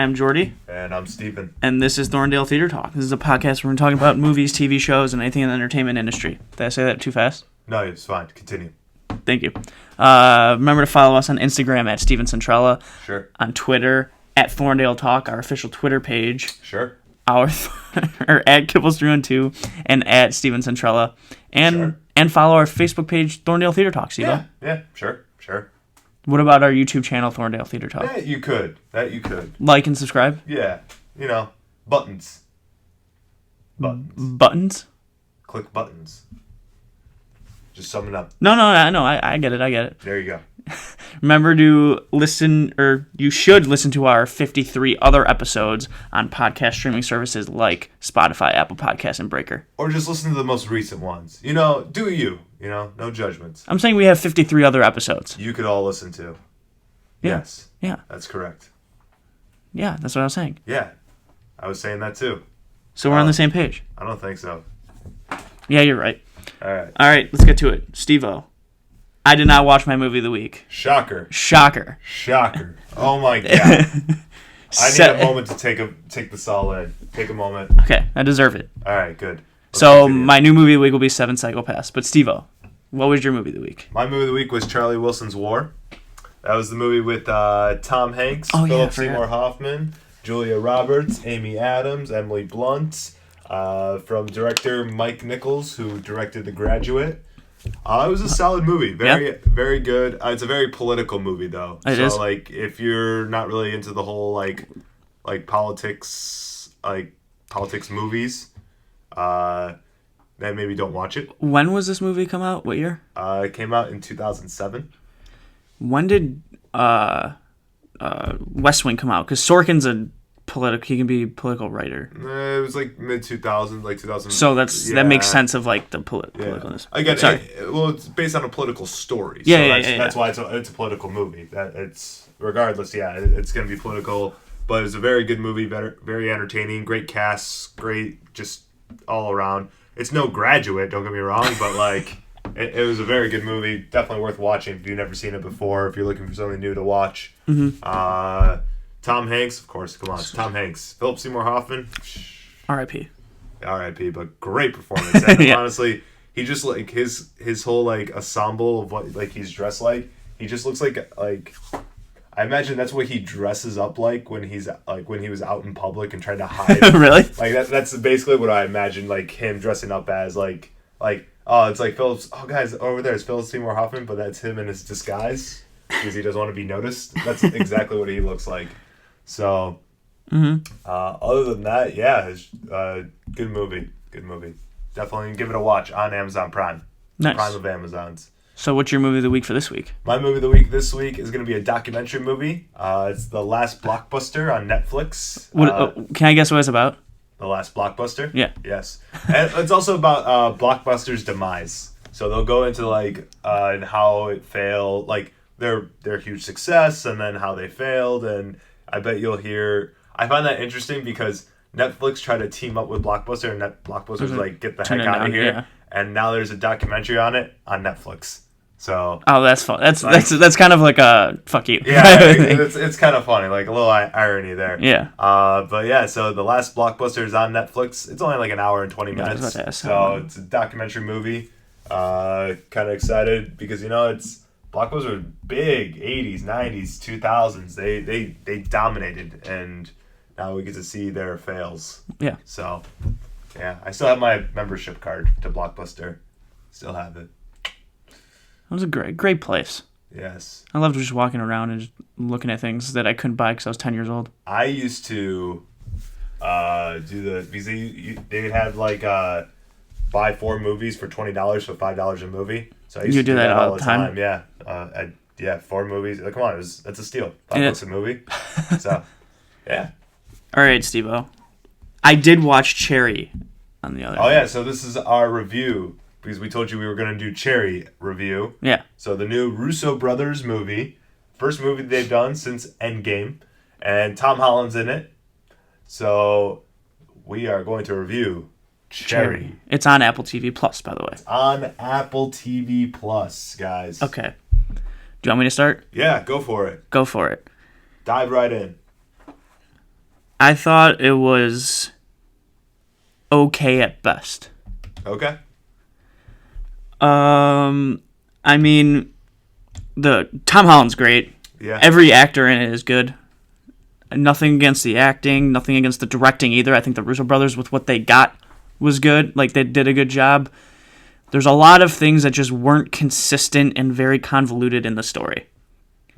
I'm Jordy. And I'm Steven. And this is Thorndale Theater Talk. This is a podcast where we're talking about movies, TV shows, and anything in the entertainment industry. Did I say that too fast? No, it's fine. Continue. Thank you. Remember to follow us on Instagram at Steven Centrella. Sure. On Twitter at Thorndale Talk, our official Twitter page. Sure. Or at Kibbles312 and at Steven Centrella. And follow our Facebook page, Thorndale Theater Talk, Steve. Yeah, sure. What about our YouTube channel, Thorndale Theater Talk? That you could. Like and subscribe? Yeah. Buttons. Buttons? Click buttons. Just sum it up. No, I get it. There you go. Remember to listen, or you should listen to our 53 other episodes on podcast streaming services like Spotify, Apple Podcasts, and Breaker. Or just listen to the most recent ones. Do you. No judgments. I'm saying we have 53 other episodes. You could all listen to. Yeah. Yes. Yeah. That's correct. Yeah, that's what I was saying. Yeah. I was saying that too. So we're on the same page. I don't think so. Yeah, you're right. All right. All right, let's get to it. Steve-O, I did not watch my movie of the week. Shocker. Oh my God. I need a moment to take this all in. Take a moment. Okay, I deserve it. All right, good. So my new movie of the week will be Seven Psychopaths. But Steve-O, what was your movie of the week? My movie of the week was Charlie Wilson's War. That was the movie with Tom Hanks, Philip Seymour Hoffman, Julia Roberts, Amy Adams, Emily Blunt, from director Mike Nichols, who directed The Graduate. It was a solid movie. Very good. It's a very political movie, though. It is. If you're not really into the whole politics movies, then maybe don't watch it. When was this movie come out? What year? It came out in 2007. When did West Wing come out? Because Sorkin's he can be a political writer. It was mid 2000s, 2000. So that makes sense of the politicalness. Again, it's based on a political story. So that's why it's a political movie. That it's regardless. It's going to be political, but it's a very good movie. Very entertaining. Great cast. Great, just all around. It's no Graduate. Don't get me wrong, but it was a very good movie. Definitely worth watching if you've never seen it before. If you're looking for something new to watch. Mm-hmm. Tom Hanks, of course. Come on, it's Tom Hanks. Philip Seymour Hoffman. R.I.P. R.I.P. But great performance. And honestly, he just his whole ensemble of what he's dressed like. He just looks like I imagine that's what he dresses up when he's when he was out in public and trying to hide. Really? That's basically what I imagine him dressing up as it's Philip. Oh guys, over there is Philip Seymour Hoffman, but that's him in his disguise because he doesn't want to be noticed. That's exactly what he looks like. So, other than that, it's good movie. Definitely give it a watch on Amazon Prime. Nice. Prime of Amazon's. So what's your movie of the week for this week? My movie of the week this week is going to be a documentary movie. It's The Last Blockbuster on Netflix. Can I guess what it's about? The Last Blockbuster? Yeah. Yes. And it's also about Blockbuster's demise. So they'll go into and how it failed, their huge success, and then how they failed, and I bet you'll hear. I find that interesting because Netflix tried to team up with Blockbuster, and Blockbuster was get the heck out of here. Yeah. And now there's a documentary on it on Netflix. So. Oh, that's fun. That's kind of like a fuck you. Yeah, it's kind of funny, a little irony there. Yeah. So The Last Blockbuster is on Netflix. It's only an hour and 20 minutes. So it's a documentary movie. Kind of excited because Blockbuster was big, 80s, 90s, 2000s. They dominated, and now we get to see their fails. Yeah. So, I still have my membership card to Blockbuster. Still have it. It was a great place. Yes. I loved just walking around and just looking at things that I couldn't buy because I was 10 years old. I used to because they would have buy 4 movies for $20 for $5 a movie. So I used to do that all the time. Yeah. 4 movies. Come on, that's a steal. $5 a movie. So, yeah. All right, Steve-O. I did watch Cherry on the other. Oh yeah, so this is our review because we told you we were going to do Cherry review. Yeah. So the new Russo Brothers movie, first movie they've done since Endgame, and Tom Holland's in it. So we are going to review Cherry. It's on Apple TV Plus, by the way. It's on Apple TV Plus, guys. Okay. Do you want me to start? Yeah, go for it. Go for it. Dive right in. I thought it was okay at best. Okay. I mean, the Tom Holland's great. Yeah. Every actor in it is good. Nothing against the acting, nothing against the directing either. I think the Russo brothers, with what they got, was good. Like, they did a good job. There's a lot of things that just weren't consistent and very convoluted in the story.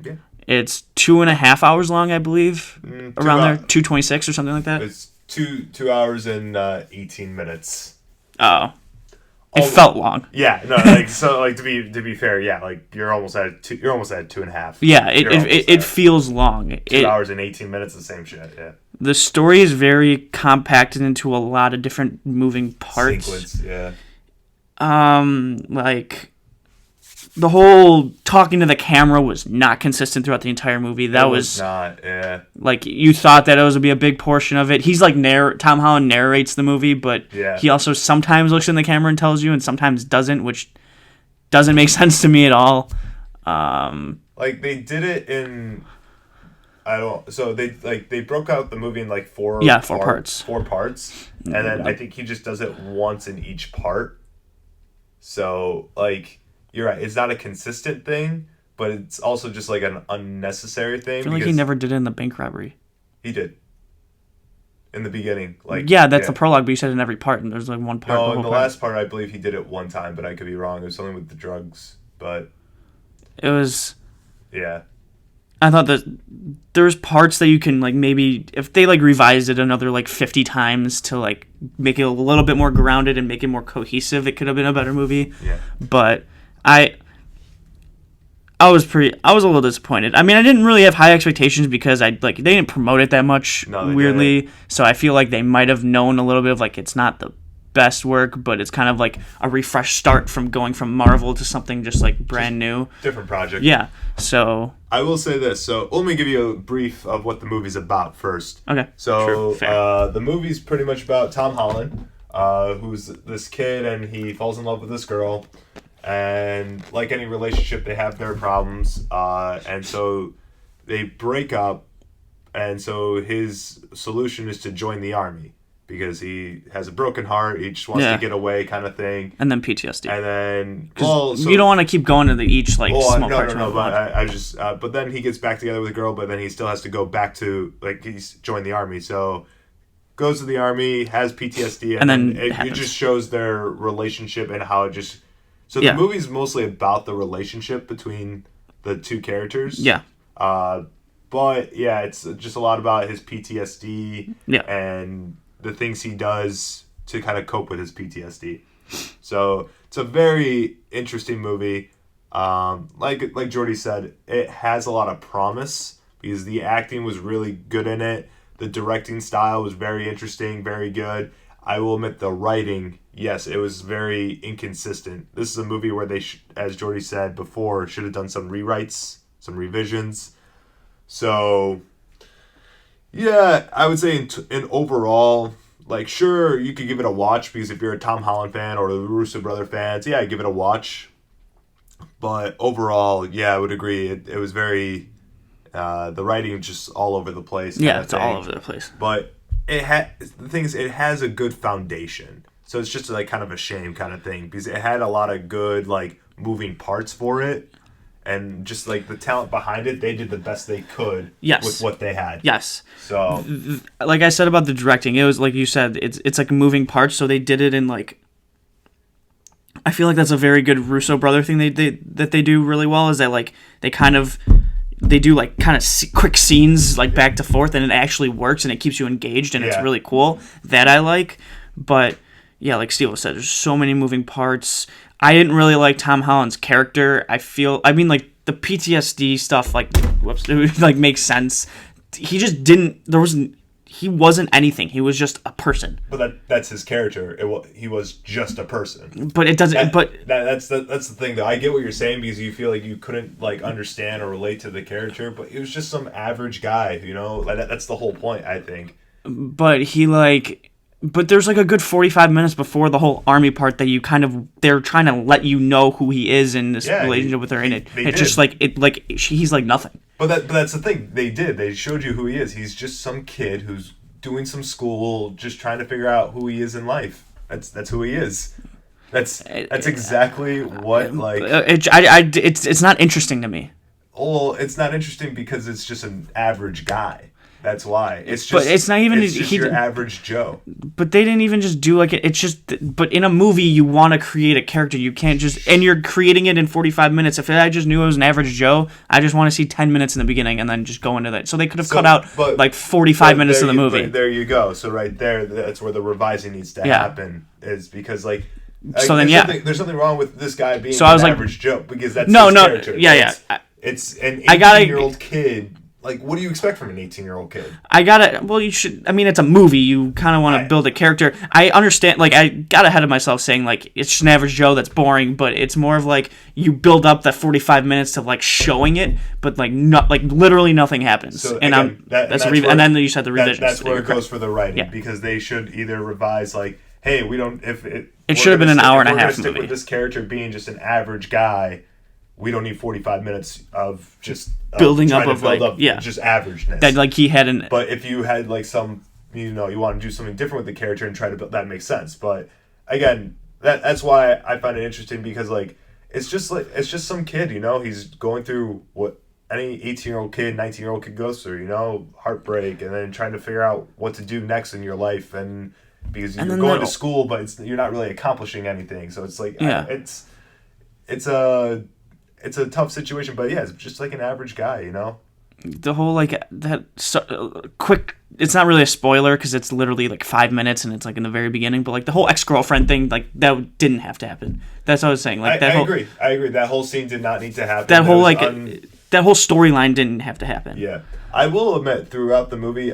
Yeah. It's 2.5 hours long, I believe, around there, 2:26 or something like that. It's 2 hours and 18 minutes. Oh, it felt long. Yeah, no, like so, like to be fair, yeah, like you're almost at 2.5. Yeah, it feels long. 2 hours and 18 minutes, the same shit. Yeah. The story is very compacted into a lot of different moving parts. Sequence, yeah. Like the whole talking to the camera was not consistent throughout the entire movie. That was not, yeah. Like, you thought that it was going to be a big portion of it. He's like, Tom Holland narrates the movie, but he also sometimes looks in the camera and tells you, and sometimes doesn't, which doesn't make sense to me at all. Like, they did it in... So they broke out the movie in like four parts. 4 parts. And then I think he just does it once in each part. So, like... You're right. It's not a consistent thing, but it's also just like an unnecessary thing. I feel like he never did it in the bank robbery. He did. In the beginning. That's the prologue, but you said in every part, and there's like one part. No, in the last part, I believe he did it one time, but I could be wrong. It was something with the drugs, but... It was... Yeah. I thought that there's parts that you can, like, maybe... If they, like, revised it another, like, 50 times to, like, make it a little bit more grounded and make it more cohesive, it could have been a better movie. Yeah. But... I was a little disappointed. I mean, I didn't really have high expectations because they didn't promote it that much, weirdly. Didn't. So I feel like they might have known a little bit of, like, it's not the best work, but it's kind of like a refresh start from going from Marvel to something just like brand new. Different project. Yeah. So I will say this. So let me give you a brief of what the movie's about first. Okay. So the movie's pretty much about Tom Holland, who's this kid, and he falls in love with this girl. And like any relationship, they have their problems. And so they break up. And so his solution is to join the army because he has a broken heart. He just wants to get away, kind of thing. And then PTSD. And then, you don't want to keep going to each small part. No. But but then he gets back together with a girl. But then he still has to go back to he's joined the army. So goes to the army, has PTSD, and then it just shows their relationship and how it just. So the movie's mostly about the relationship between the two characters. Yeah. But yeah, it's just a lot about his PTSD and the things he does to kind of cope with his PTSD. So it's a very interesting movie. Like Jordy said, it has a lot of promise because the acting was really good in it. The directing style was very interesting, very good. I will admit the writing, yes, it was very inconsistent. This is a movie where they, as Jordy said before, should have done some rewrites, some revisions. So, yeah, I would say in overall, like, sure, you could give it a watch because if you're a Tom Holland fan or the Russo Brother fans, yeah, give it a watch. But overall, yeah, I would agree. It was very, the writing just all over the place. Yeah, it's all over the place. But the thing is, it has a good foundation. So it's just like kind of a shame kind of thing because it had a lot of good like moving parts for it. And just like the talent behind it, they did the best they could with what they had. Yes. So, like I said about the directing, it was like you said, it's like moving parts. So they did it in like. I feel like that's a very good Russo brother thing they do really well. Is that like they do like kind of quick scenes like back to forth, and it actually works and it keeps you engaged and it's really cool. That I like, but yeah, like Steve said, there's so many moving parts. I didn't really like Tom Holland's character. Like the PTSD stuff, like, it like makes sense. He just didn't. He wasn't anything. He was just a person. But that's his character. He was just a person. But it doesn't. That's the thing, though. I get what you're saying because you feel like you couldn't like understand or relate to the character. But he was just some average guy. You know, like, that's the whole point, I think. But there's like a good 45 minutes before the whole army part that they're trying to let you know who he is in this relationship with her, and it's just like he's like nothing. But that's the thing. They showed you who he is. He's just some kid who's doing some school, just trying to figure out who he is in life. That's who he is. That's exactly what like. It's not interesting to me. Well, it's not interesting because it's just an average guy. That's why. It's just. But it's not even. It's just your average Joe. But they didn't even just do like it. It's just. But in a movie, you want to create a character. You can't just. And you're creating it in 45 minutes. If I just knew it was an average Joe, I just want to see 10 minutes in the beginning and then just go into that. So they could have cut out like 45 minutes of the movie. There you go. So right there, that's where the revising needs to happen. Is because like. So then there's something wrong with this guy being an average Joe because that's his character. It's an 18-year-old kid. Like, what do you expect from an 18-year-old kid? You should, I mean, it's a movie. You kind of want to build a character. I understand, like, I got ahead of myself saying, like, it's just an average Joe that's boring, but it's more of, like, you build up that 45 minutes to, like, showing it, but, like, literally nothing happens. So, and again, and then you said the revisions. That's where it goes for the writing, because they should either revise, like, hey, we don't, it should have been an hour and a half movie. Stick with this character being just an average guy. We don't need 45 minutes of just building up just averageness. That like he had But if you had like some, you want to do something different with the character and try to build, that makes sense. But again, that's why I find it interesting because like it's just some kid, he's going through what any 18-year-old kid, 19-year-old kid goes through, heartbreak, and then trying to figure out what to do next in your life, and because you're going to school, but you're not really accomplishing anything. So it's like it's a tough situation, but it's just like an average guy, The whole quick. It's not really a spoiler because it's literally like 5 minutes and it's like in the very beginning. But like the whole ex-girlfriend thing, like that didn't have to happen. That's what I was saying. Like I agree. That whole scene did not need to happen. That whole that whole storyline didn't have to happen. Yeah, I will admit throughout the movie.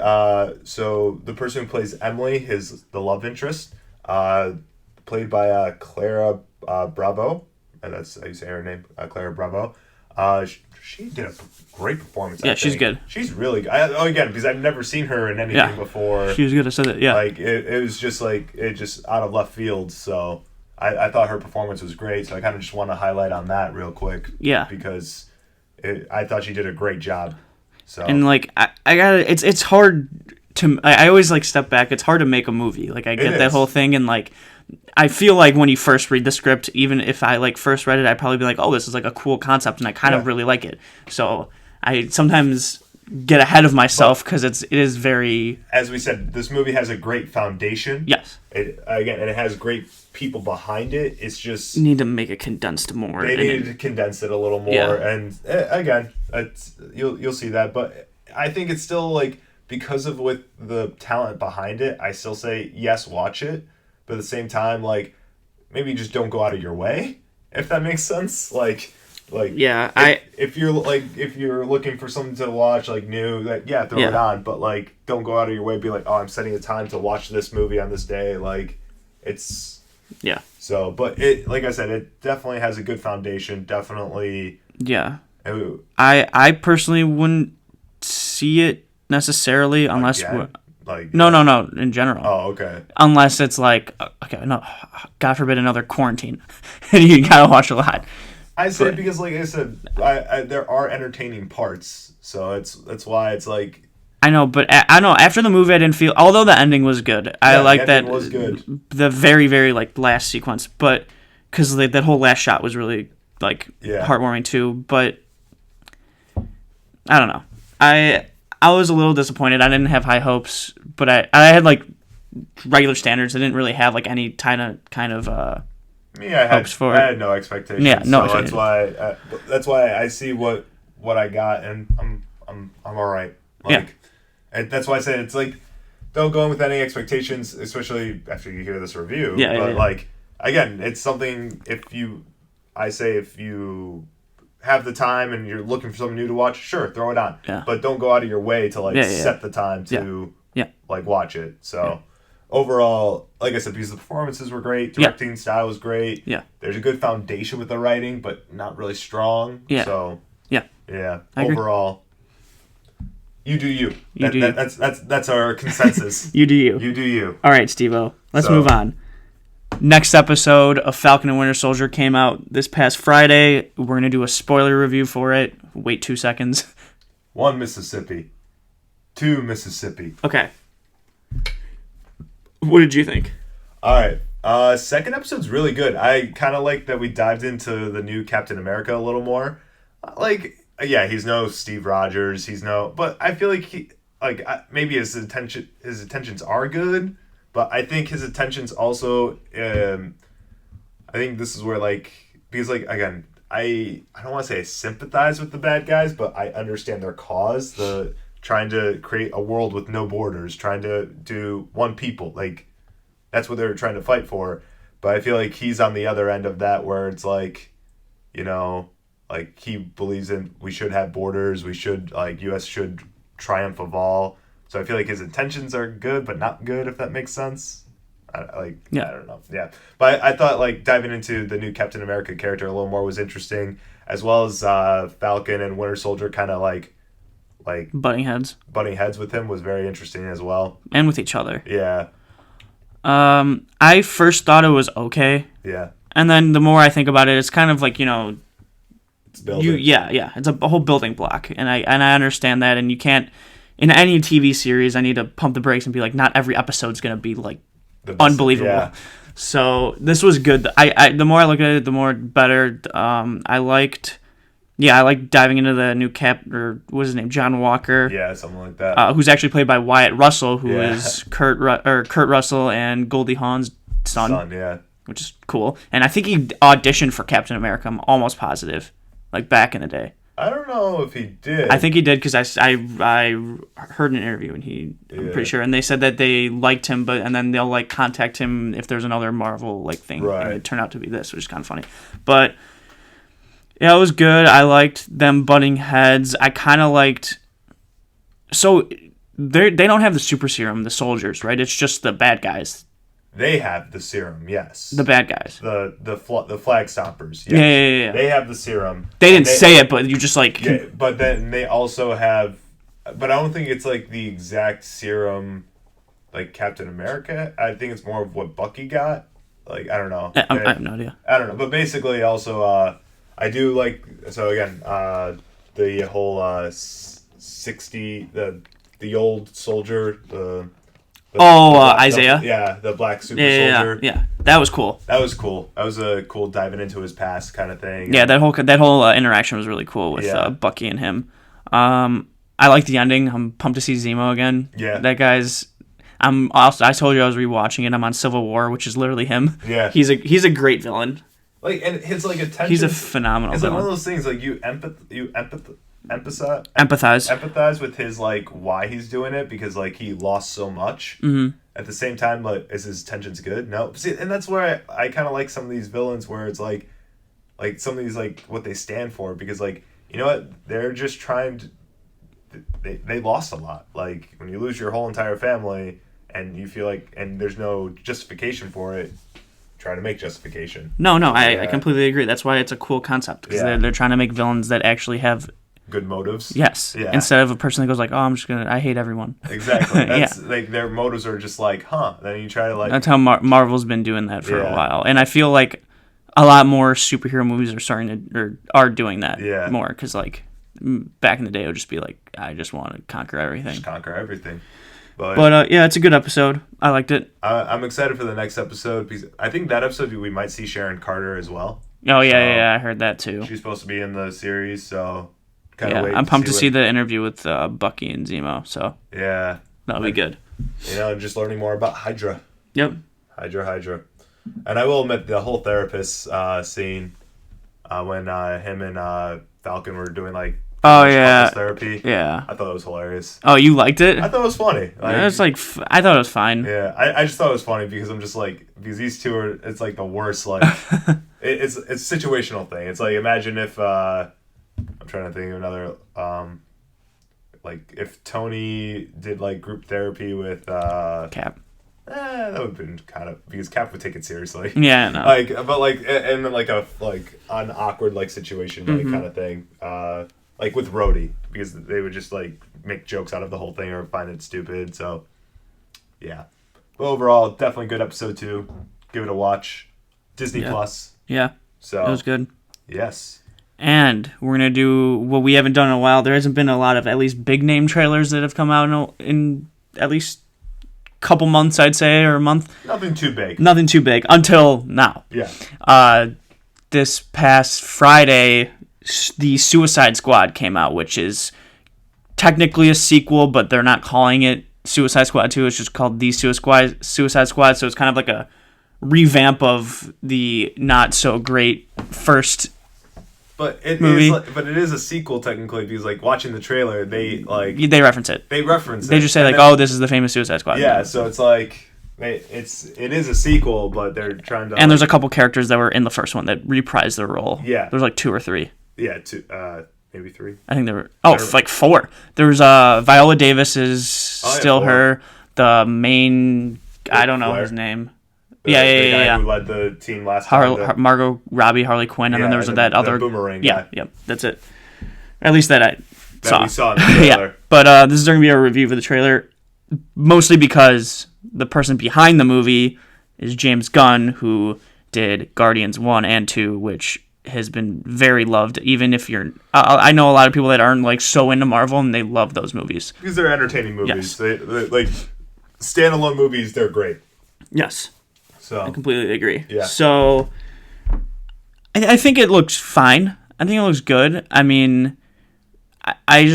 So the person who plays Emily, the love interest, played by Clara Bravo. And that's how you say her name, Clara Bravo. She did a great performance. Yeah, she's good. She's really good. Again, because I've never seen her in anything before. She was good. I said that. Yeah, like it was just like it just out of left field. So I thought her performance was great. So I kind of just want to highlight on that real quick. Yeah, because I thought she did a great job. So and like I got it's hard to I always like step back. It's hard to make a movie. Like I get that whole thing and like. I feel like when you first read the script, even if I like first read it, I'd probably be like, "Oh, this is like a cool concept," and I kind of really like it. So I sometimes get ahead of myself because it is very. As we said, this movie has a great foundation. Yes. And it has great people behind it. It's just you need to make it condensed more. They needed to condense it a little more, and again, you'll see that. But I think it's still like because of with the talent behind it, I still say yes, watch it. But at the same time, like, maybe just don't go out of your way, if that makes sense. If you're looking for something to watch, like new, throw it on. But like, don't go out of your way. Be like, oh, I'm setting a time to watch this movie on this day. Like, it's So, but like I said, it definitely has a good foundation. Definitely. Yeah. I personally wouldn't see it necessarily unless. No, in general. Oh, okay. Unless it's like, no, God forbid another quarantine. And you gotta watch a lot. I say because, like I said, there are entertaining parts. So that's why it's like... I know, but I know, after the movie I didn't feel... Although the ending was good. I like that. The ending was good. The very, very, like, last sequence. But, because that whole last shot was really, like, heartwarming too. But, I don't know. I was a little disappointed. I didn't have high hopes, but I had like regular standards. I didn't really have like any kind of hopes for it. I had no expectations. Yeah, no. So that's why I see what I got, and I'm all right. And that's why I say it's like don't go in with any expectations, especially after you hear this review. Like again, it's something if you have the time and you're looking for something new to watch, sure, throw it on. Yeah. But don't go out of your way to set the time to like watch it. So overall, like I said, because the performances were great, directing style was great. Yeah. There's a good foundation with the writing, but not really strong. Yeah. So I overall, you do you. That's our consensus. You do you. You do you. All right, Steve-O. Let's move on. Next episode of Falcon and Winter Soldier came out this past Friday. We're going to do a spoiler review for it. Wait 2 seconds. 1 Mississippi. 2 Mississippi. Okay. What did you think? All right. Second episode's really good. I kind of like that we dived into the new Captain America a little more. Yeah, he's no Steve Rogers. But I feel like maybe his intentions are good, but I think his intentions also. I think this is where because again, I don't want to say I sympathize with the bad guys, but I understand their cause. The trying to create a world with no borders, trying to do one people, that's what they're trying to fight for. But I feel like he's on the other end of that, where it's he believes in we should have borders, we should U.S. should triumph of all. So I feel like his intentions are good, but not good, if that makes sense. I don't know. Yeah. But I thought diving into the new Captain America character a little more was interesting, as well as Falcon and Winter Soldier kind of butting heads with him was very interesting as well. And with each other. Yeah. I first thought it was okay. Yeah. And then the more I think about it, it's kind of it's building. It's a whole building block, and I understand that, and you can't in any TV series. I need to pump the brakes and be not every episode's gonna be unbelievable. Yeah. So this was good. I the more I look at it, the more better. I liked diving into the new or what was his name, John Walker. Yeah, something like that. Who's actually played by Wyatt Russell, who is Kurt Russell and Goldie Hawn's son. Yeah. Which is cool. And I think he auditioned for Captain America. I'm almost positive, back in the day. I don't know if he did. I think he did, because I heard an interview, and I'm pretty sure, and they said that they liked him, and then they'll contact him if there's another Marvel thing, right. And it turned out to be this, which is kind of funny. But yeah, it was good. I liked them butting heads. I kind of liked. So they don't have the super serum, the soldiers, right? It's just the bad guys. They have the serum, yes. The bad guys. The flag stompers. Yes. Yeah. They have the serum. They didn't say it, but you just Yeah, but then they also have. But I don't think it's the exact serum, Captain America. I think it's more of what Bucky got. I don't know. I have no idea. I don't know, but basically, also, I do so again, the whole 60 the old soldier Isaiah. The black super soldier. Yeah, that was cool. That was cool. That was a cool diving into his past kind of thing. Yeah, that whole interaction was really cool with Bucky and him. I like the ending. I'm pumped to see Zemo again. Yeah, that guy's. I told you I was rewatching it. I'm on Civil War, which is literally him. Yeah, he's a great villain. And his attention. He's a phenomenal. It's villain. One of those things you empathize with his why he's doing it, because he lost so much. Mm-hmm. At the same time, is his intentions good? No. See, and that's where I kind of like some of these villains, where it's some of these what they stand for, because you know what, they're just trying to. They lost a lot. When you lose your whole entire family and you feel and there's no justification for it. Try to make justification. No, I completely agree. That's why it's a cool concept, because they're trying to make villains that actually have good motives. Yes. Yeah. Instead of a person that goes I hate everyone. Exactly. That's their motives are just Then you try to That's how Marvel's been doing that for a while, and I feel a lot more superhero movies are starting to are doing that more, because back in the day it would just be I just want to conquer everything. Just conquer everything. But yeah, it's a good episode. I liked it. I'm excited for the next episode, because I think that episode we might see Sharon Carter as well. Oh yeah, I heard that too. She's supposed to be in the series, so wait. I'm pumped to see the interview with Bucky and Zemo. So yeah, that'll be good. Just learning more about Hydra. Yep. Hydra. And I will admit, the whole therapist scene when him and Falcon were doing couples therapy. Yeah. I thought it was hilarious. Oh, you liked it? I thought it was funny. It's I thought it was fine. Yeah, I just thought it was funny, because I'm just because these two are, it's the worst, it's a situational thing. It's imagine if, I'm trying to think of another, if Tony did group therapy with, Cap. That would have been kind of, because Cap would take it seriously. Yeah, no. But and then an awkward situation kind of thing. With Rhodey, because they would just make jokes out of the whole thing or find it stupid. So yeah, but overall, definitely good episode 2. Give it a watch. Disney Plus. Yeah. So it was good. Yes. And we're gonna do what we haven't done in a while. There hasn't been a lot of at least big name trailers that have come out in at least couple months, I'd say, or a month. Nothing too big. Nothing too big until now. Yeah. This past Friday, the Suicide Squad came out, which is technically a sequel, but they're not calling it Suicide Squad 2. It's just called The Suicide Squad. So it's kind of like a revamp of the not so great first movie. But it is a sequel technically, because like watching the trailer, they reference it. They reference it. They just say like, "Oh, this is the famous Suicide Squad." Yeah, so it's like it is a sequel, but they're trying to. And there's a couple characters that were in the first one that reprised their role. Yeah, there's like 2 or 3. Yeah, 2, maybe 3. I think there were like 4. There's Viola Davis is still 4. her. The main, I don't know his name. The guy who led the team last time. Margot Robbie, Harley Quinn, and then there was that other boomerang guy. Yep, that's it. At least that I saw. We saw in the trailer. Yeah, but this is going to be a review for the trailer, mostly because the person behind the movie is James Gunn, who did Guardians 1 and 2, which has been very loved. Even if you're, I know a lot of people that aren't like so into Marvel, and they love those movies because they're entertaining movies. Yes. They like standalone movies. They're great. Yes. So I completely agree. Yeah. So I think it looks fine. I think it looks good. I mean, I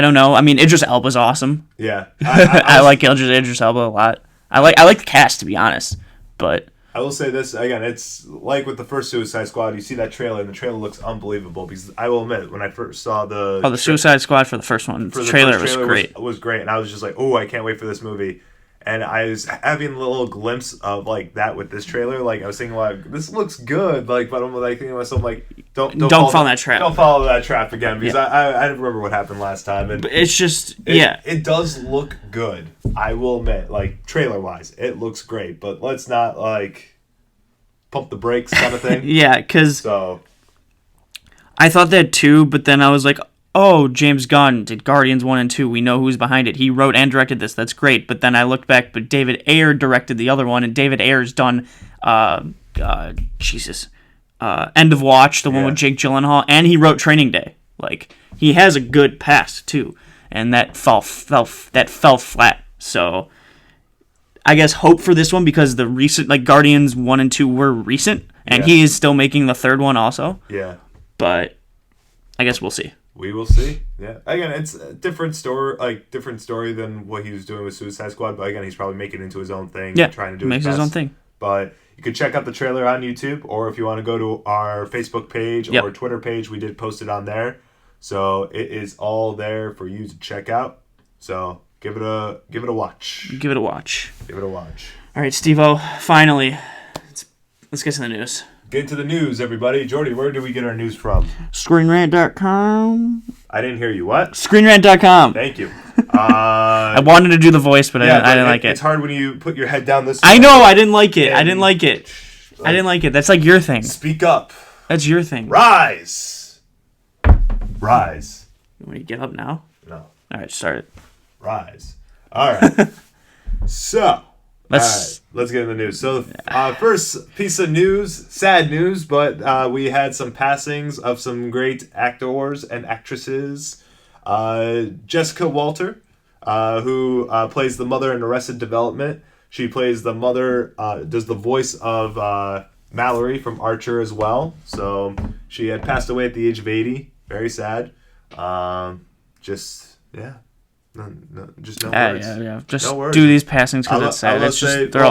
don't know. I mean, Idris Elba's awesome. Yeah. I like Idris Elba a lot. I like the cast, to be honest. But I will say this again. It's like with the first Suicide Squad. You see that trailer, and the trailer looks unbelievable. Because I will admit, when I first saw the Suicide Squad for the first one, the trailer was great. Was great, and I was just like, oh, I can't wait for this movie. And I was having a little glimpse of like that with this trailer. Like I was thinking, like this looks good. Like, but I'm like thinking to myself, like, don't fall in that trap. Don't follow that trap again, because I remember what happened last time. And but it's just it does look good. I will admit, like trailer wise, it looks great. But let's not like pump the brakes kind of thing. Yeah, because I thought that too, but then I was like, oh, James Gunn did Guardians 1 and 2. We know who's behind it. He wrote and directed this. That's great. But then I looked back, but David Ayer directed the other one, and David Ayer's done, End of Watch, the one with Jake Gyllenhaal, and he wrote Training Day. Like, he has a good past, too. And that fell flat. So, I guess hope for this one, because the recent, like, Guardians 1 and 2 were recent, and he is still making the third one also. Yeah. But I guess we'll see. We will see. Yeah. Again, it's a different story than what he was doing with Suicide Squad. But again, he's probably making it into his own thing. Yeah. Trying to do his own thing. But you can check out the trailer on YouTube, or if you want to go to our Facebook page or Twitter page, we did post it on there. So it is all there for you to check out. So give it a watch. Give it a watch. Give it a watch. All right, Steve-O, finally, let's get to the news. Get into the news, everybody. Jordy, where do we get our news from? ScreenRant.com. I didn't hear you. What? ScreenRant.com. Thank you. I wanted to do the voice, but I didn't like it. It's hard when you put your head down this way. I know. I didn't like it. I didn't like it. That's like your thing. Speak up. That's your thing. Rise. Rise. You want to get up now? No. All right, start it. Rise. All right. So. Let's get in the news. So, first piece of news, sad news, but we had some passings of some great actors and actresses. Jessica Walter, who plays the mother in Arrested Development. She plays the mother, does the voice of Mallory from Archer as well. So, she had passed away at the age of 80. Very sad. Just no words. Yeah. Just no words. do these passings because it's sad.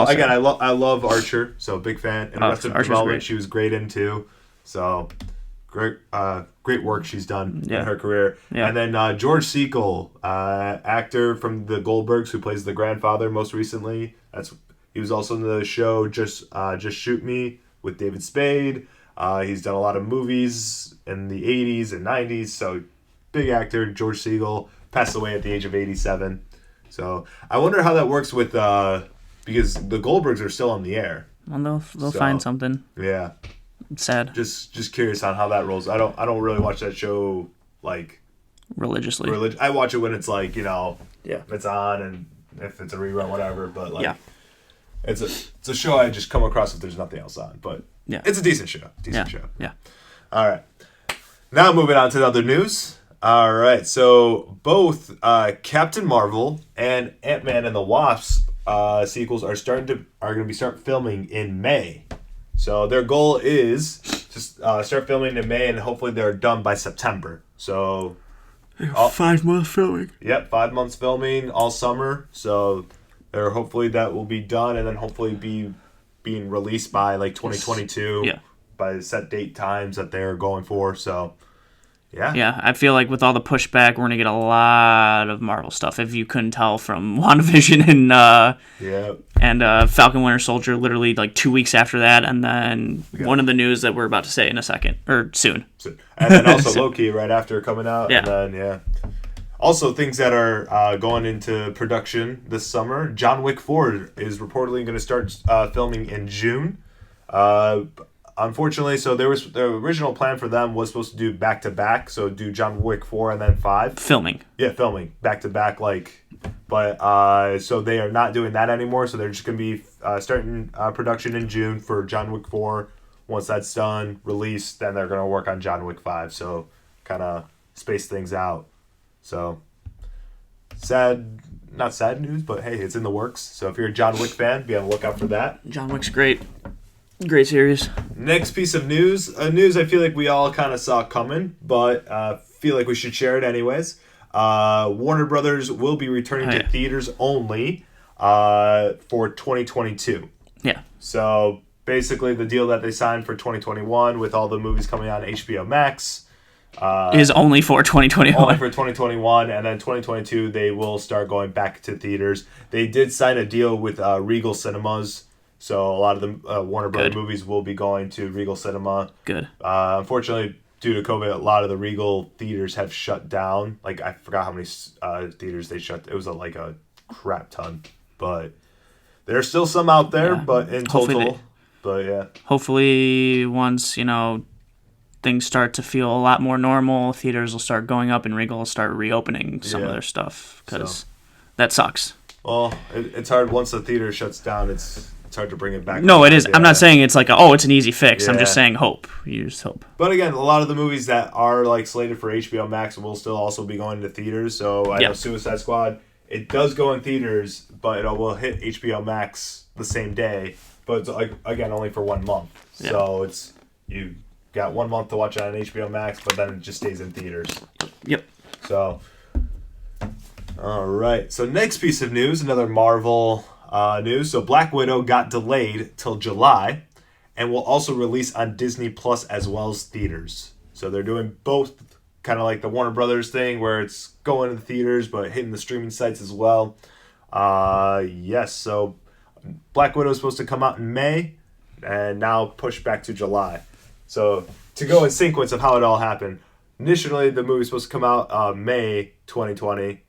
Again, I love Archer, so big fan. And Arrested Development, she was great in too. So great work she's done in her career. Yeah. And then George Siegel, actor from the Goldbergs, who plays the grandfather most recently. He was also in the show Just Shoot Me with David Spade. He's done a lot of movies in the 80s and 90s. So big actor, George Siegel. Passed away at the age of 87. So I wonder how that works with because the Goldbergs are still on the air. Well, they'll find something. Yeah. It's sad. Just curious on how that rolls. I don't really watch that show like religiously. I watch it when it's like, it's on, and if it's a rerun, whatever. But like, it's a show I just come across if there's nothing else on. But it's a decent show. Decent show. Yeah. All right. Now moving on to the other news. All right, so both Captain Marvel and Ant-Man and the Wasp sequels are going to start filming in May. So their goal is to start filming in May, and hopefully they're done by September. So 5 months filming. Yep, 5 months filming all summer. So they're hopefully that will be done, and then hopefully being released by like 2022. Yeah. By the set date times that they're going for. So yeah. Yeah, I feel like with all the pushback, we're going to get a lot of Marvel stuff, if you couldn't tell from WandaVision and Falcon Winter Soldier literally like 2 weeks after that, and then one of the news that we're about to say in a second, or soon. And then also Loki right after coming out. Yeah. And then, also, things that are going into production this summer. John Wick 4 is reportedly going to start filming in June. Unfortunately, so there was the original plan for them was supposed to do back to back, so do John Wick 4 and then 5. Filming back to back, but so they are not doing that anymore. So they're just gonna be starting production in June for John Wick 4. Once that's done, released, then they're gonna work on John Wick 5. So kind of space things out. So not sad news, but hey, it's in the works. So if you're a John Wick fan, be on the lookout for that. John Wick's great. Great series. Next piece of news. News I feel like we all kind of saw coming, but feel like we should share it anyways. Warner Brothers will be returning to theaters only for 2022. Yeah. So basically the deal that they signed for 2021 with all the movies coming on HBO Max is only for 2021. Only for 2021, and then 2022 they will start going back to theaters. They did sign a deal with Regal Cinemas. So a lot of the Warner Brothers movies will be going to Regal Cinema. Good. Unfortunately, due to COVID, a lot of the Regal theaters have shut down. Like, I forgot how many theaters they shut. It was like a crap ton. But there's still some out there, but in total. Hopefully, once, things start to feel a lot more normal, theaters will start going up and Regal will start reopening some of their stuff. Because that sucks. Well, it's hard. Once the theater shuts down, it's hard to bring it back. No, it is. I'm not saying it's like, it's an easy fix. I'm just saying hope. You just hope. But again, a lot of the movies that are like slated for HBO Max will still also be going to theaters. So I know Suicide Squad, it does go in theaters, but it will hit HBO Max the same day. But it's like, again, only for 1 month. Yeah. So you got 1 month to watch it on HBO Max, but then it just stays in theaters. Yep. So, all right. So next piece of news, another Marvel news. So Black Widow got delayed till July and will also release on Disney Plus as well as theaters. So they're doing both, kind of like the Warner Brothers thing where it's going to the theaters but hitting the streaming sites as well. So Black Widow is supposed to come out in May and now pushed back to July. So to go in sequence of how it all happened, initially the movie was supposed to come out May 2020,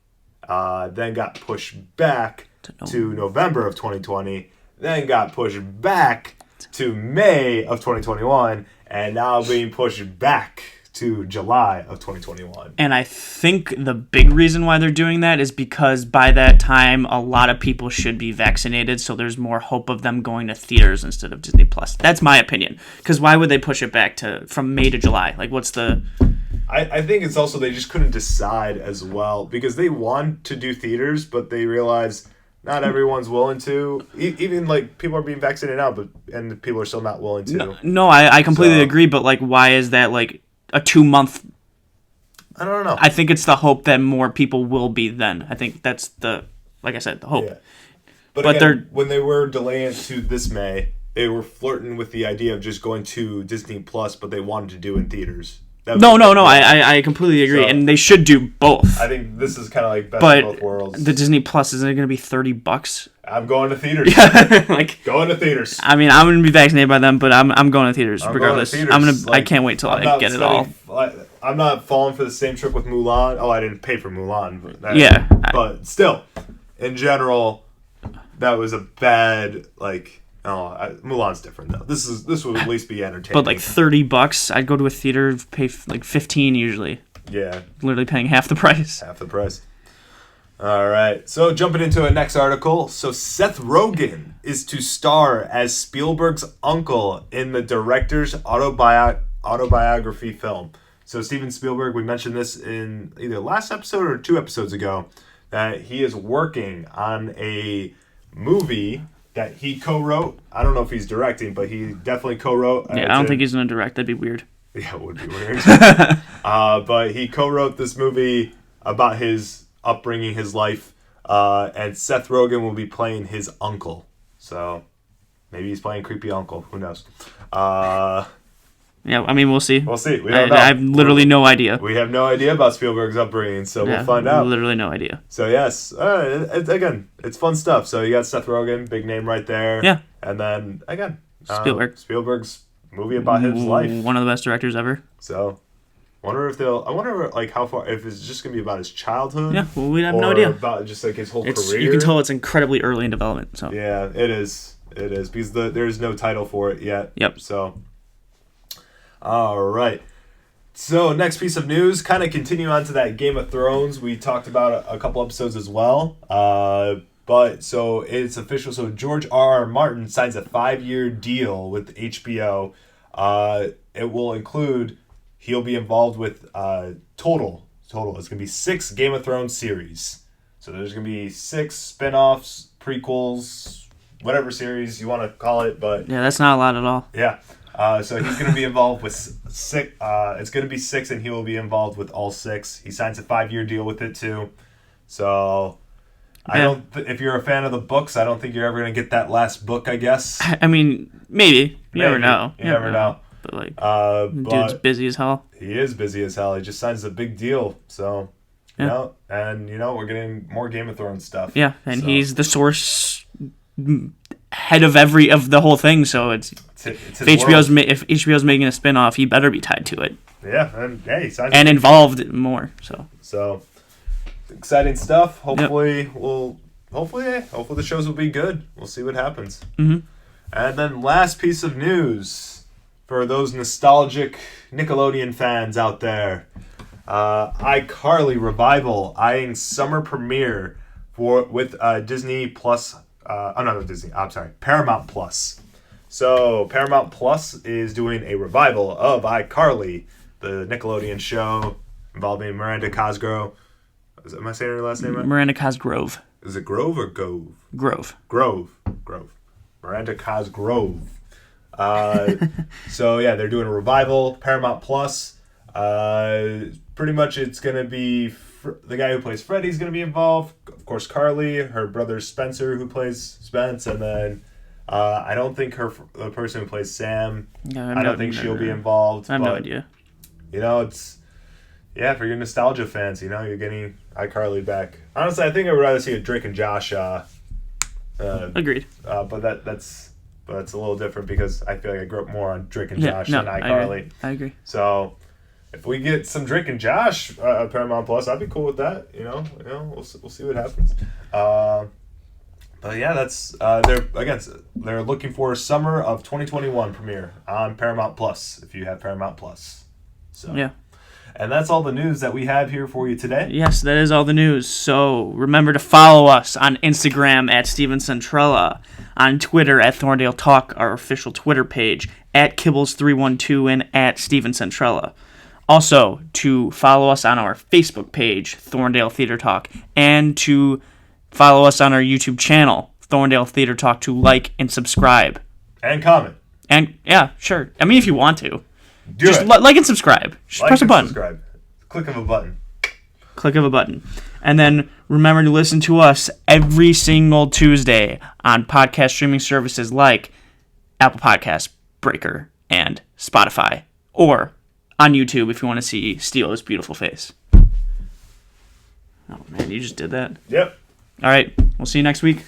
then got pushed back to November of 2020, then got pushed back to May of 2021, and now being pushed back to July of 2021. And I think the big reason why they're doing that is because by that time, a lot of people should be vaccinated, so there's more hope of them going to theaters instead of Disney Plus. That's my opinion. Because why would they push it back from May to July? Like, what's the... I think it's also they just couldn't decide as well, because they want to do theaters, but they realize... Not everyone's willing to. Even like people are being vaccinated now, and people are still not willing to. No, I completely agree. But like, why is that like a 2 month? I don't know. I think it's the hope that more people will be then. I think that's like I said, the hope. Yeah. But again, when they were delaying it to this May, they were flirting with the idea of just going to Disney Plus, but they wanted to do in theaters. No. I completely agree, and they should do both. I think this is kind of like best of both worlds. The Disney Plus isn't it going to be $30? I'm going to theaters. Going to theaters. I mean, I'm going to be vaccinated by them, but I'm going to theaters regardless. I can't wait till I get it all. I'm not falling for the same trick with Mulan. Oh, I didn't pay for Mulan. But still, in general, that was a bad Mulan's different though. This would at least be entertaining. But like $30, I'd go to a theater, pay like $15 usually. Yeah. Literally paying half the price. Half the price. All right. So jumping into a next article. So Seth Rogen is to star as Spielberg's uncle in the director's autobiography film. So Steven Spielberg, we mentioned this in either last episode or 2 episodes ago, that he is working on a movie that he co-wrote. I don't know if he's directing, but he definitely co-wrote. Yeah, I don't think he's going to direct. That'd be weird. Yeah, it would be weird. But he co-wrote this movie about his upbringing, his life, and Seth Rogen will be playing his uncle. So maybe he's playing creepy uncle. Who knows? Yeah, I mean, we'll see. We'll see. We don't know. I have literally no idea. We have no idea about Spielberg's upbringing, so we'll find out. Literally no idea. So, yes. Again, it's fun stuff. So, you got Seth Rogen, big name right there. Yeah. And then, again, Spielberg's movie about his life. One of the best directors ever. So, I wonder how far, if it's just going to be about his childhood. Yeah, well, we have no idea. About just like his whole career. You can tell it's incredibly early in development. So yeah, it is. It is, because there's no title for it yet. Yep. So, all right. So, next piece of news, kind of continue on to that Game of Thrones. We talked about a couple episodes as well. But, so, it's official. So, George R.R. Martin signs a 5-year deal with HBO. It will include, he'll be involved with total. It's going to be 6 Game of Thrones series. So, there's going to be 6 spin-offs, prequels, whatever series you want to call it. But yeah, that's not a lot at all. Yeah. So he's going to be involved with 6. It's going to be 6, and he will be involved with all 6. He signs a 5-year deal with it too. So I don't. If you're a fan of the books, I don't think you're ever going to get that last book. I guess. I mean, maybe. You never know. You never know. But dude's busy as hell. He is busy as hell. He just signs a big deal. So we're getting more Game of Thrones stuff. Yeah, and he's the source head of the whole thing. So if HBO's making a spinoff, he better be tied to it. Yeah, and he signs and involved more. So exciting stuff. Hopefully the shows will be good. We'll see what happens. Mm-hmm. And then last piece of news for those nostalgic Nickelodeon fans out there: iCarly revival eyeing summer premiere with Disney Plus. Paramount Plus. So Paramount Plus is doing a revival of iCarly, the Nickelodeon show involving Miranda Cosgrove. Am I saying her last name right? Miranda Cosgrove. Is it Grove or Gove? Grove. Miranda Cosgrove. So yeah, they're doing a revival. Paramount Plus. Pretty much it's going to be the guy who plays Freddy's going to be involved. Of course, Carly, her brother Spencer, who plays Spence, and then I don't think the person who plays Sam. I don't think she'll be involved. I have no idea. It's for your nostalgia fans. You're getting iCarly back. Honestly, I think I would rather see a Drake and Josh. Agreed. But that's a little different because I feel like I grew up more on Drake and Josh than iCarly. I agree. So if we get some Drake and Josh Paramount Plus, I'd be cool with that. We'll see what happens. But yeah, that's they're looking for a summer of 2021 premiere on Paramount Plus if you have Paramount Plus. So yeah. And that's all the news that we have here for you today. Yes, that is all the news. So remember to follow us on Instagram at Steven Centrella, on Twitter at Thorndale Talk, our official Twitter page, at Kibbles312 and at Steven Centrella. Also, to follow us on our Facebook page, Thorndale Theater Talk, and to follow us on our YouTube channel, Thorndale Theater Talk, to like and subscribe. And comment. And, yeah, sure. I mean, if you want to. Just like and subscribe. Just press a button. Subscribe. Click of a button. Click of a button. And then remember to listen to us every single Tuesday on podcast streaming services like Apple Podcasts, Breaker, and Spotify. Or on YouTube if you want to see Steel's beautiful face. Oh, man, you just did that? Yep. All right. We'll see you next week.